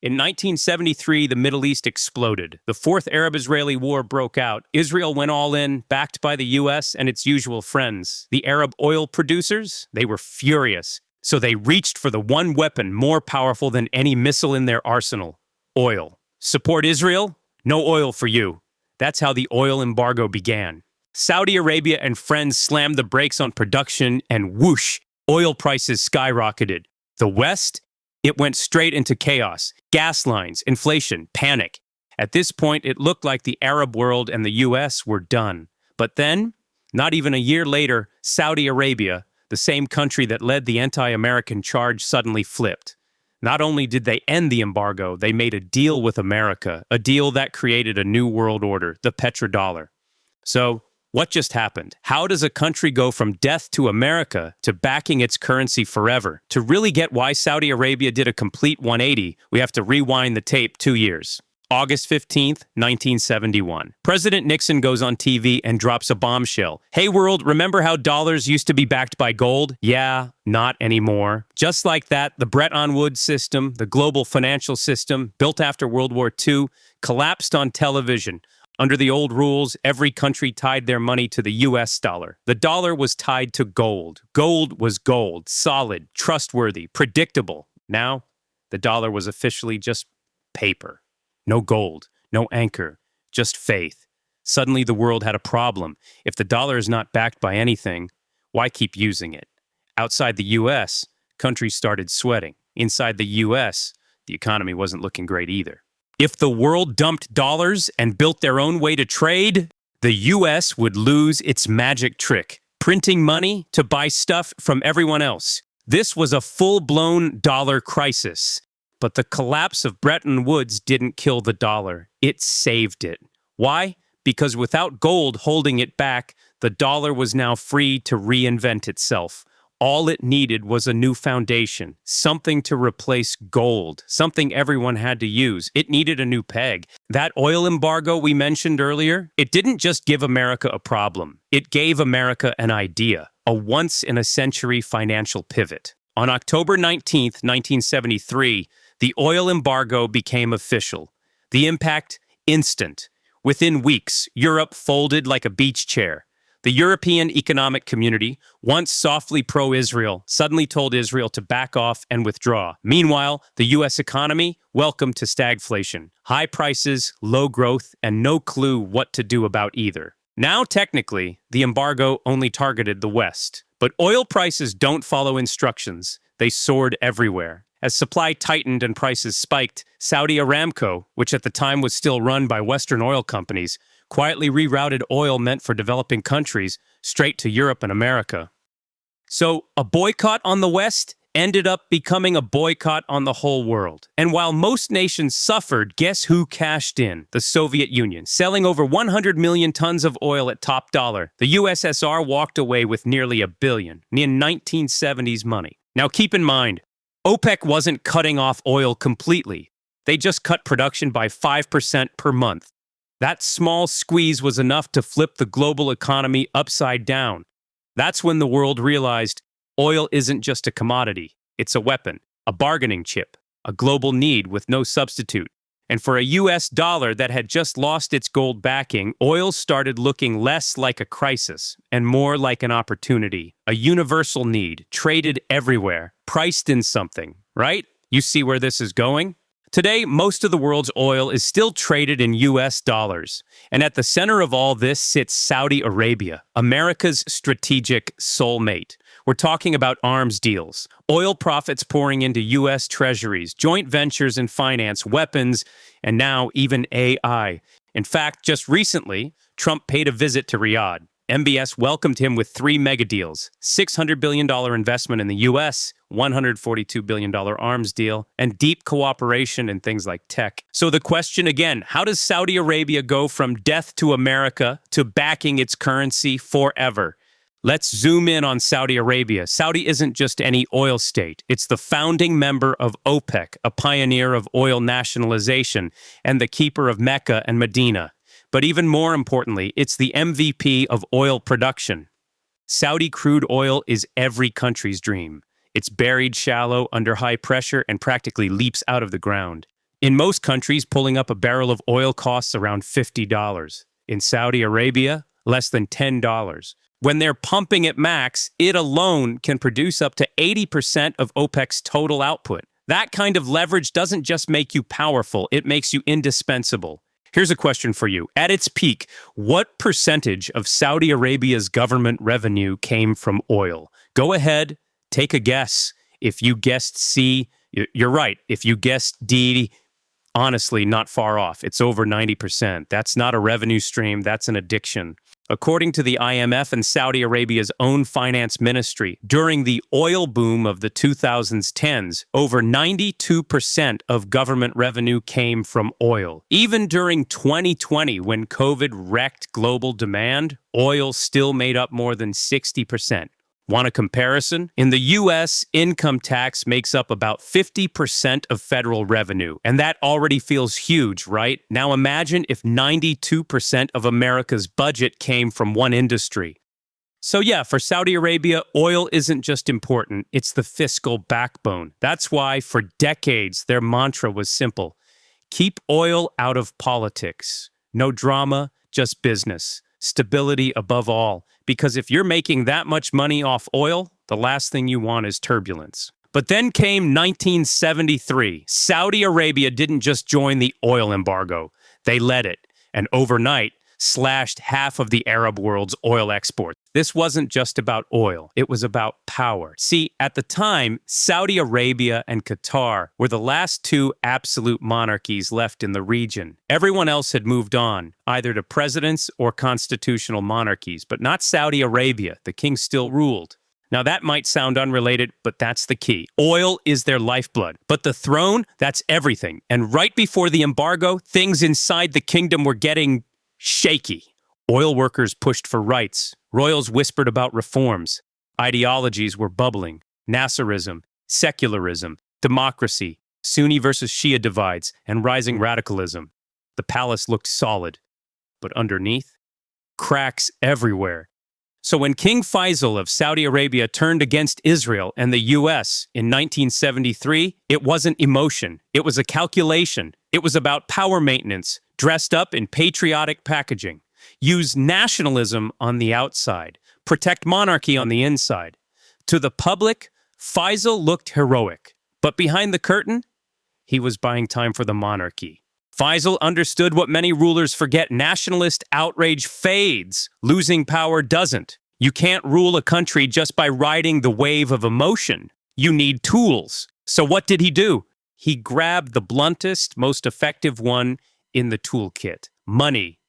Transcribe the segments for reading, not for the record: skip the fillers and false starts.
In 1973, the Middle East exploded. The Fourth Arab-Israeli War broke out. Israel went all in, backed by the U.S. and its usual friends. The Arab oil producers, they were furious. So they reached for the one weapon more powerful than any missile in their arsenal: oil. Support Israel? No oil for you. That's how the oil embargo began. Saudi Arabia and friends slammed the brakes on production, and whoosh, oil prices skyrocketed. The West? It went straight into chaos. Gas lines, inflation, panic. At this point, it looked like the Arab world and the U.S. were done. But then, not even a year later, Saudi Arabia, the same country that led the anti-American charge, suddenly flipped. Not only did they end the embargo, they made a deal with America, a deal that created a new world order, the Petrodollar. So, what just happened? How does a country go from death to America to backing its currency forever? To really get why Saudi Arabia did a complete 180, we have to rewind the tape 2 years. August 15th, 1971. President Nixon goes on TV and drops a bombshell. Hey world, remember how dollars used to be backed by gold? Yeah, not anymore. Just like that, the Bretton Woods system, the global financial system, built after World War II, collapsed on television. Under the old rules, every country tied their money to the U.S. dollar. The dollar was tied to gold. Gold was gold, solid, trustworthy, predictable. Now, the dollar was officially just paper. No gold, no anchor, just faith. Suddenly, the world had a problem. If the dollar is not backed by anything, why keep using it? Outside the U.S., countries started sweating. Inside the U.S., the economy wasn't looking great either. If the world dumped dollars and built their own way to trade, the U.S. would lose its magic trick, printing money to buy stuff from everyone else. This was a full-blown dollar crisis. But the collapse of Bretton Woods didn't kill the dollar. It saved it. Why? Because without gold holding it back, the dollar was now free to reinvent itself. All it needed was a new foundation, something to replace gold, something everyone had to use. It needed a new peg. That oil embargo we mentioned earlier, it didn't just give America a problem. It gave America an idea, a once-in-a-century financial pivot. On October 19th, 1973, the oil embargo became official. The impact, instant. Within weeks, Europe folded like a beach chair. The European Economic Community, once softly pro-Israel, suddenly told Israel to back off and withdraw. Meanwhile, the U.S. economy welcomed to stagflation. High prices, low growth, and no clue what to do about either. Now, technically, the embargo only targeted the West. But oil prices don't follow instructions. They soared everywhere. As supply tightened and prices spiked, Saudi Aramco, which at the time was still run by Western oil companies, quietly rerouted oil meant for developing countries straight to Europe and America. So, a boycott on the West ended up becoming a boycott on the whole world. And while most nations suffered, guess who cashed in? The Soviet Union, selling over 100 million tons of oil at top dollar. The USSR walked away with nearly $1 billion in 1970s money. Now keep in mind, OPEC wasn't cutting off oil completely. They just cut production by 5% per month. That small squeeze was enough to flip the global economy upside down. That's when the world realized oil isn't just a commodity. It's a weapon, a bargaining chip, a global need with no substitute. And for a US dollar that had just lost its gold backing, oil started looking less like a crisis and more like an opportunity, a universal need, traded everywhere, priced in something, right? You see where this is going? Today, most of the world's oil is still traded in US dollars. And at the center of all this sits Saudi Arabia, America's strategic soulmate. We're talking about arms deals, oil profits pouring into U.S. treasuries, joint ventures in finance, weapons, and now even AI. In fact, just recently, Trump paid a visit to Riyadh. MBS welcomed him with 3 mega deals, $600 billion investment in the U.S., $142 billion arms deal, and deep cooperation in things like tech. So the question again, how does Saudi Arabia go from death to America to backing its currency forever? Let's zoom in on Saudi Arabia. Saudi isn't just any oil state. It's the founding member of OPEC, a pioneer of oil nationalization, and the keeper of Mecca and Medina. But even more importantly, it's the MVP of oil production. Saudi crude oil is every country's dream. It's buried shallow under high pressure and practically leaps out of the ground. In most countries, pulling up a barrel of oil costs around $50. In Saudi Arabia, less than $10. When they're pumping at max, it alone can produce up to 80% of OPEC's total output. That kind of leverage doesn't just make you powerful, it makes you indispensable. Here's a question for you. At its peak, what percentage of Saudi Arabia's government revenue came from oil? Go ahead, take a guess. If you guessed C, you're right. If you guessed D, honestly, not far off. It's over 90%. That's not a revenue stream, that's an addiction. According to the IMF and Saudi Arabia's own finance ministry, during the oil boom of the 2010s, over 92% of government revenue came from oil. Even during 2020, when COVID wrecked global demand, oil still made up more than 60%. Want a comparison? In the U.S., income tax makes up about 50% of federal revenue, and that already feels huge, right? Now imagine if 92% of America's budget came from one industry. So yeah, for Saudi Arabia, oil isn't just important, it's the fiscal backbone. That's why, for decades, their mantra was simple. Keep oil out of politics. No drama, just business. Stability above all, because if you're making that much money off oil, the last thing you want is turbulence. But then came 1973. Saudi Arabia didn't just join the oil embargo, they led it, and overnight slashed half of the Arab world's oil exports. This wasn't just about oil, it was about power. See, at the time, Saudi Arabia and Qatar were the last two absolute monarchies left in the region. Everyone else had moved on, either to presidents or constitutional monarchies, but not Saudi Arabia. The king still ruled. Now that might sound unrelated, but that's the key. Oil is their lifeblood, but the throne, that's everything. And right before the embargo, things inside the kingdom were getting shaky. Oil workers pushed for rights. Royals whispered about reforms. Ideologies were bubbling. Nasserism, secularism, democracy, Sunni versus Shia divides, and rising radicalism. The palace looked solid, but underneath, cracks everywhere. So when King Faisal of Saudi Arabia turned against Israel and the U.S. in 1973, it wasn't emotion. It was a calculation. It was about power maintenance, dressed up in patriotic packaging. Use nationalism on the outside. Protect monarchy on the inside. To the public, Faisal looked heroic. But behind the curtain, he was buying time for the monarchy. Faisal understood what many rulers forget. Nationalist outrage fades. Losing power doesn't. You can't rule a country just by riding the wave of emotion. You need tools. So what did he do? He grabbed the bluntest, most effective one in the toolkit. Money.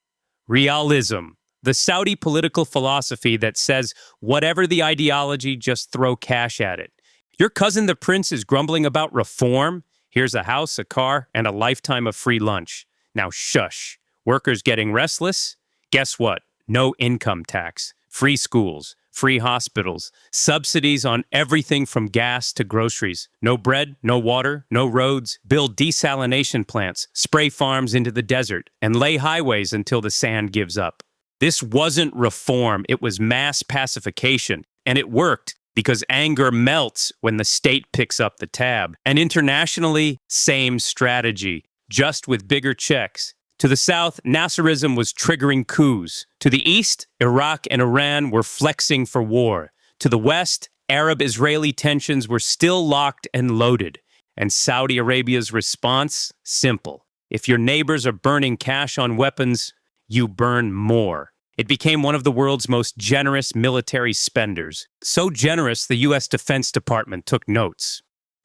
Realism. The Saudi political philosophy that says, whatever the ideology, just throw cash at it. Your cousin the prince is grumbling about reform. Here's a house, a car, and a lifetime of free lunch. Now shush. Workers getting restless? Guess what? No income tax. Free schools. Free hospitals. Subsidies on everything from gas to groceries. No bread, no water, no roads. Build desalination plants. Spray farms into the desert. And lay highways until the sand gives up. This wasn't reform. It was mass pacification. And it worked. Because anger melts when the state picks up the tab. And internationally, same strategy, just with bigger checks. To the south, Nasserism was triggering coups. To the east, Iraq and Iran were flexing for war. To the west, Arab-Israeli tensions were still locked and loaded. And Saudi Arabia's response? Simple. If your neighbors are burning cash on weapons, you burn more. It became one of the world's most generous military spenders. So generous, the U.S. Defense Department took notes.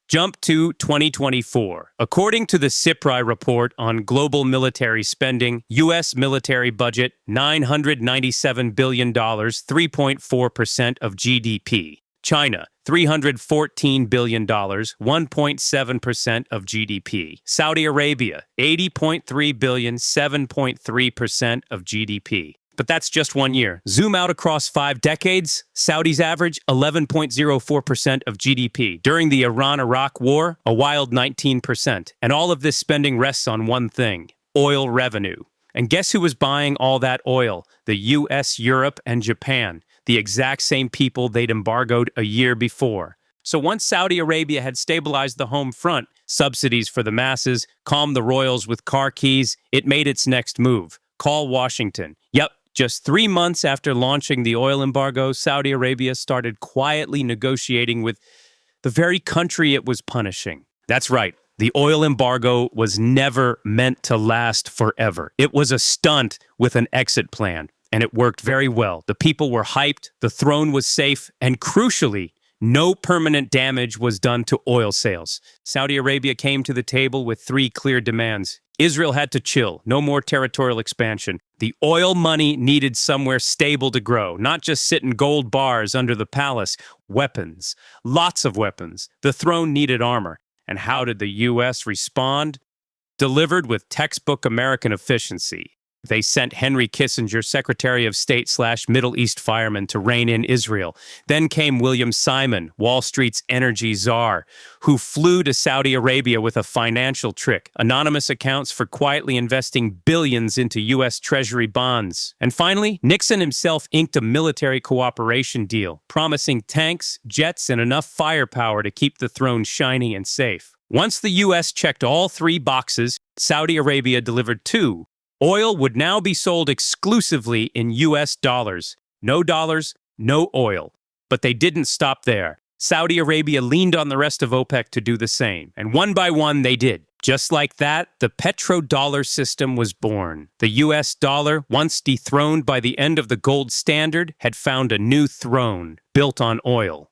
Jump to 2024. According to the CIPRI report on global military spending, U.S. military budget, $997 billion, 3.4% of GDP. China, $314 billion, 1.7% of GDP. Saudi Arabia, $80.3 billion, 7.3% of GDP. But that's just 1 year. Zoom out across 5 decades, Saudi's average 11.04% of GDP. During the Iran-Iraq war, a wild 19%. And all of this spending rests on one thing, oil revenue. And guess who was buying all that oil? The US, Europe, and Japan. The exact same people they'd embargoed a year before. So once Saudi Arabia had stabilized the home front, subsidies for the masses, calmed the royals with car keys, it made its next move. Call Washington. Yep, just 3 months after launching the oil embargo, Saudi Arabia started quietly negotiating with the very country it was punishing. That's right. The oil embargo was never meant to last forever. It was a stunt with an exit plan, and it worked very well. The people were hyped, the throne was safe, and crucially, no permanent damage was done to oil sales. Saudi Arabia came to the table with 3 clear demands. Israel had to chill, no more territorial expansion. The oil money needed somewhere stable to grow, not just sit in gold bars under the palace. Weapons, lots of weapons. The throne needed armor. And how did the U.S. respond? Delivered with textbook American efficiency. They sent Henry Kissinger, Secretary of State/Middle East fireman, to rein in Israel. Then came William Simon, Wall Street's energy czar, who flew to Saudi Arabia with a financial trick, anonymous accounts for quietly investing billions into U.S. Treasury bonds. And finally, Nixon himself inked a military cooperation deal, promising tanks, jets, and enough firepower to keep the throne shiny and safe. Once the U.S. checked all 3 boxes, Saudi Arabia delivered 2. Oil would now be sold exclusively in U.S. dollars. No dollars, no oil. But they didn't stop there. Saudi Arabia leaned on the rest of OPEC to do the same. And one by one, they did. Just like that, the Petrodollar system was born. The U.S. dollar, once dethroned by the end of the gold standard, had found a new throne built on oil.